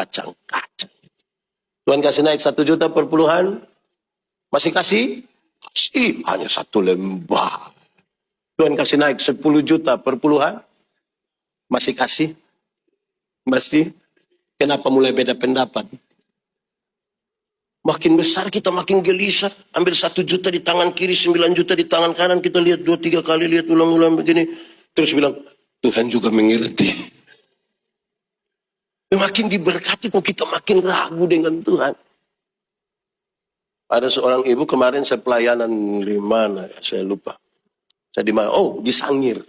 Kacang-kacang. Tuhan kasih naik 1 juta per puluhan. Masih kasih? Kasih. Hanya 1 lembar. Tuhan kasih naik 10 juta per puluhan. Masih kasih? Masih? Kenapa mulai beda pendapat? Makin besar kita makin gelisah. Ambil 1 juta di tangan kiri, 9 juta di tangan kanan. Kita lihat 2-3 kali, lihat ulang-ulang begini. Terus bilang, Tuhan juga mengerti. Makin diberkati kok kita makin ragu dengan Tuhan. Ada seorang ibu kemarin saya pelayanan di mana ya, saya lupa. Saya di mana? Oh, di Sangir.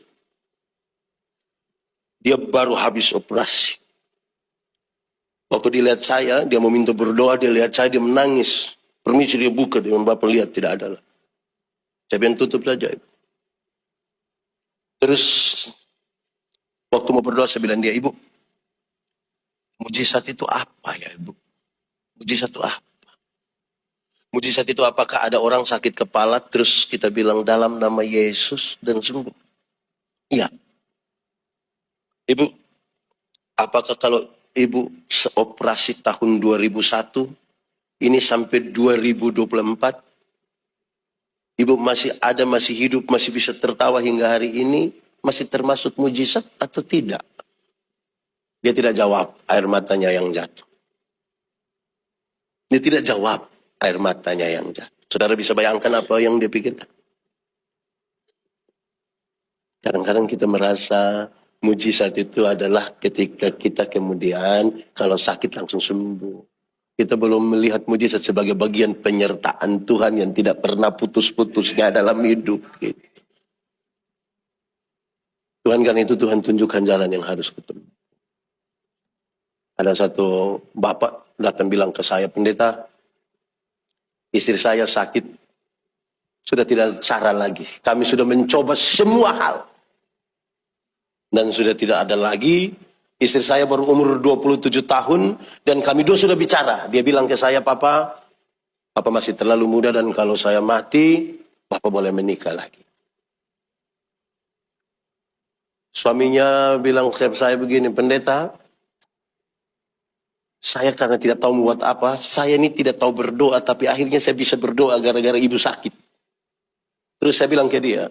Dia baru habis operasi. Waktu dilihat saya, dia mau minta berdoa, dia lihat saya, dia menangis. Permisi dia buka, dia Bapak lihat tidak ada lah. Saya bilang tutup saja. Terus waktu mau berdoa saya bilang dia, Ibu, mujizat itu apa ya Ibu? Mujizat itu apa? Mujizat itu apakah ada orang sakit kepala terus kita bilang dalam nama Yesus dan sembuh? Iya. Ibu, apakah kalau Ibu seoperasi tahun 2001 ini sampai 2024 Ibu masih ada, masih hidup, masih bisa tertawa hingga hari ini, masih termasuk mujizat atau tidak? Dia tidak jawab, air matanya yang jatuh. Dia tidak jawab, air matanya yang jatuh. Saudara bisa bayangkan apa yang dia pikirkan? Kadang-kadang kita merasa mujizat itu adalah ketika kita kemudian kalau sakit langsung sembuh. Kita belum melihat mujizat sebagai bagian penyertaan Tuhan yang tidak pernah putus-putusnya dalam hidup. Gitu. Tuhan kan itu Tuhan tunjukkan jalan yang harus ketemu. Ada satu bapak datang bilang ke saya, pendeta, istri saya sakit, sudah tidak ada cara lagi. Kami sudah mencoba semua hal. Dan sudah tidak ada lagi. Istri saya baru umur 27 tahun, dan kami dua sudah bicara. Dia bilang ke saya, Papa masih terlalu muda, dan kalau saya mati, Papa boleh menikah lagi. Suaminya bilang ke saya begini, pendeta, saya karena tidak tahu membuat apa, saya ini tidak tahu berdoa, tapi akhirnya saya bisa berdoa gara-gara ibu sakit. Terus saya bilang ke dia,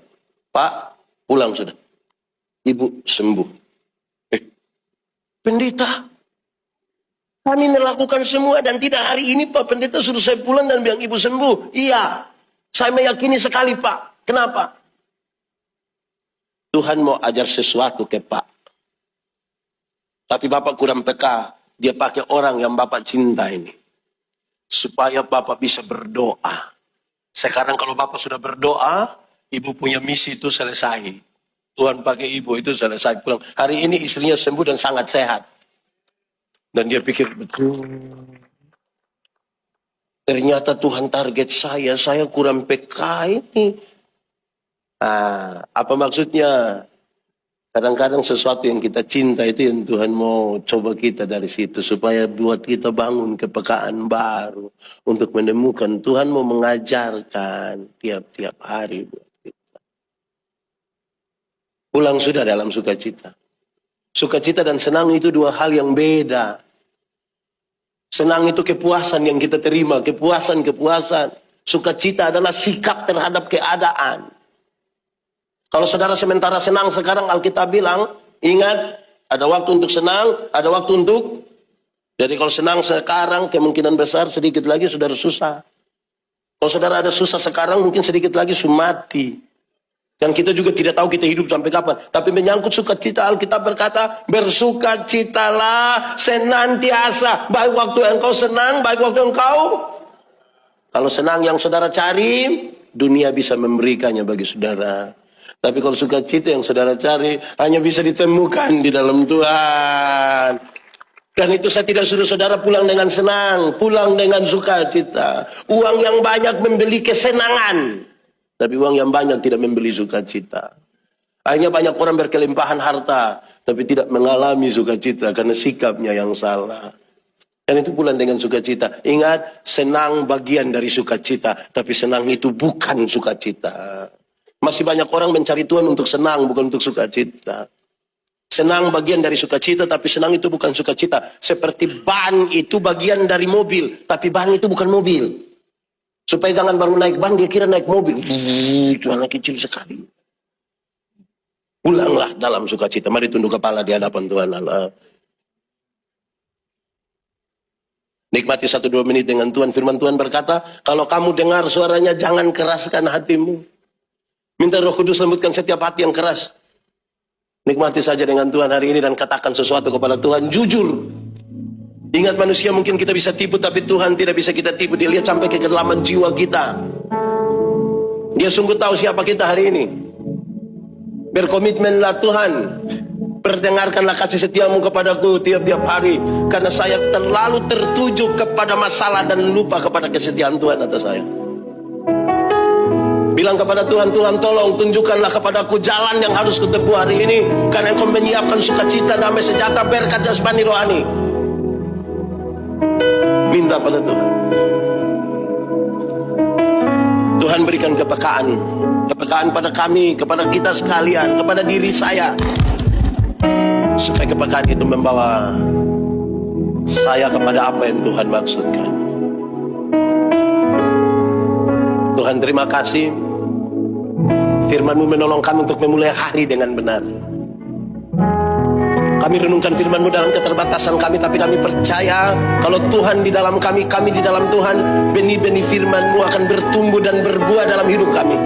Pak, pulang sudah. Ibu sembuh. Pendeta, kami melakukan semua dan tidak hari ini Pak Pendeta suruh saya pulang dan bilang ibu sembuh. Iya, saya meyakini sekali Pak. Kenapa? Tuhan mau ajar sesuatu ke Pak. Tapi Bapak kurang peka. Dia pakai orang yang Bapak cinta ini. Supaya Bapak bisa berdoa. Sekarang kalau Bapak sudah berdoa, Ibu punya misi itu selesai. Tuhan pakai Ibu itu selesai pulang. Hari ini istrinya sembuh dan sangat sehat. Dan dia pikir, betul. Ternyata Tuhan target saya kurang peka ini. Apa maksudnya? Kadang-kadang sesuatu yang kita cinta itu yang Tuhan mau coba kita dari situ. Supaya buat kita bangun kepekaan baru. Untuk menemukan Tuhan mau mengajarkan tiap-tiap hari buat kita. Pulang sudah dalam sukacita. Sukacita dan senang itu dua hal yang beda. Senang itu kepuasan yang kita terima. Kepuasan. Sukacita adalah sikap terhadap keadaan. Kalau saudara sementara senang sekarang, Alkitab bilang, ingat, ada waktu untuk senang, ada waktu untuk. Jadi kalau senang sekarang, kemungkinan besar sedikit lagi saudara susah. Kalau saudara ada susah sekarang, mungkin sedikit lagi sudah mati. Dan kita juga tidak tahu kita hidup sampai kapan. Tapi menyangkut sukacita, Alkitab berkata, bersukacitalah senantiasa. Baik waktu engkau senang, baik waktu engkau. Kalau senang yang saudara cari, dunia bisa memberikannya bagi saudara. Tapi kalau sukacita yang saudara cari, hanya bisa ditemukan di dalam Tuhan. Dan itu saya tidak suruh saudara pulang dengan senang, pulang dengan sukacita. Uang yang banyak membeli kesenangan. Tapi uang yang banyak tidak membeli sukacita. Hanya banyak orang berkelimpahan harta, tapi tidak mengalami sukacita karena sikapnya yang salah. Dan itu pulang dengan sukacita. Ingat, senang bagian dari sukacita, tapi senang itu bukan sukacita. Masih banyak orang mencari Tuhan untuk senang, bukan untuk sukacita. Senang bagian dari sukacita, tapi senang itu bukan sukacita. Seperti ban itu bagian dari mobil, tapi ban itu bukan mobil. Supaya jangan baru naik ban, dia kira naik mobil. Itu anak kecil sekali. Pulanglah dalam sukacita. Mari tunduk kepala di hadapan Tuhan Allah. Nikmati 1-2 menit dengan Tuhan. Firman Tuhan berkata, kalau kamu dengar suaranya, jangan keraskan hatimu. Minta Roh Kudus lembutkan setiap hati yang keras. Nikmati saja dengan Tuhan hari ini dan katakan sesuatu kepada Tuhan. Jujur. Ingat, manusia mungkin kita bisa tipu, tapi Tuhan tidak bisa kita tipu. Dia lihat sampai ke kedalaman jiwa kita. Dia sungguh tahu siapa kita hari ini. Berkomitmenlah Tuhan. Perdengarkanlah kasih setiamu kepadaku tiap-tiap hari. Karena saya terlalu tertuju kepada masalah dan lupa kepada kesetiaan Tuhan atas saya. Bilang kepada Tuhan, Tuhan tolong tunjukkanlah kepadaku jalan yang harus kutempuh hari ini. Karena Engkau menyiapkan sukacita, damai sejahtera, berkat jasmani rohani. Minta pada Tuhan. Tuhan berikan kepekaan. Kepekaan pada kami, kepada kita sekalian, kepada diri saya. Supaya kepekaan itu membawa saya kepada apa yang Tuhan maksudkan. Tuhan terima kasih. Firman-Mu menolong kami untuk memulai hari dengan benar. Kami renungkan Firman-Mu dalam keterbatasan kami, tapi kami percaya kalau Tuhan di dalam kami, kami di dalam Tuhan, benih-benih Firman-Mu akan bertumbuh dan berbuah dalam hidup kami.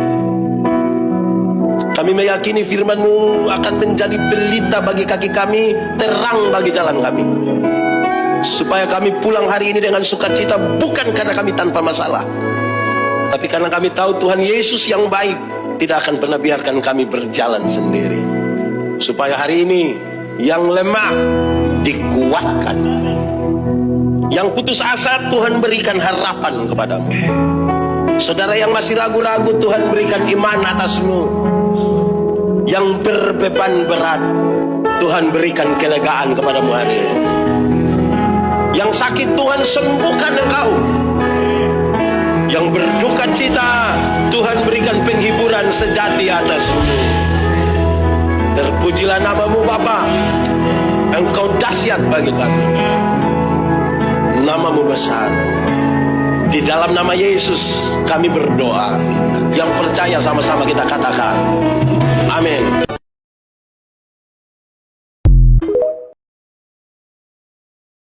Kami meyakini Firman-Mu akan menjadi pelita bagi kaki kami, terang bagi jalan kami. Supaya kami pulang hari ini dengan sukacita, bukan karena kami tanpa masalah, tapi karena kami tahu Tuhan Yesus yang baik tidak akan pernah biarkan kami berjalan sendiri. Supaya hari ini yang lemah dikuatkan, yang putus asa Tuhan berikan harapan kepadamu. Saudara yang masih ragu-ragu, Tuhan berikan iman atasmu. Yang berbeban berat, Tuhan berikan kelegaan kepadamu hari ini. Yang sakit, Tuhan sembuhkan engkau. Yang berduka cita, Tuhan berikan penghiburan sejati atasmu. Terpujilah nama-Mu Bapa. Engkau dahsyat bagi kami. Nama-Mu besar. Di dalam nama Yesus kami berdoa. Yang percaya sama-sama kita katakan amin.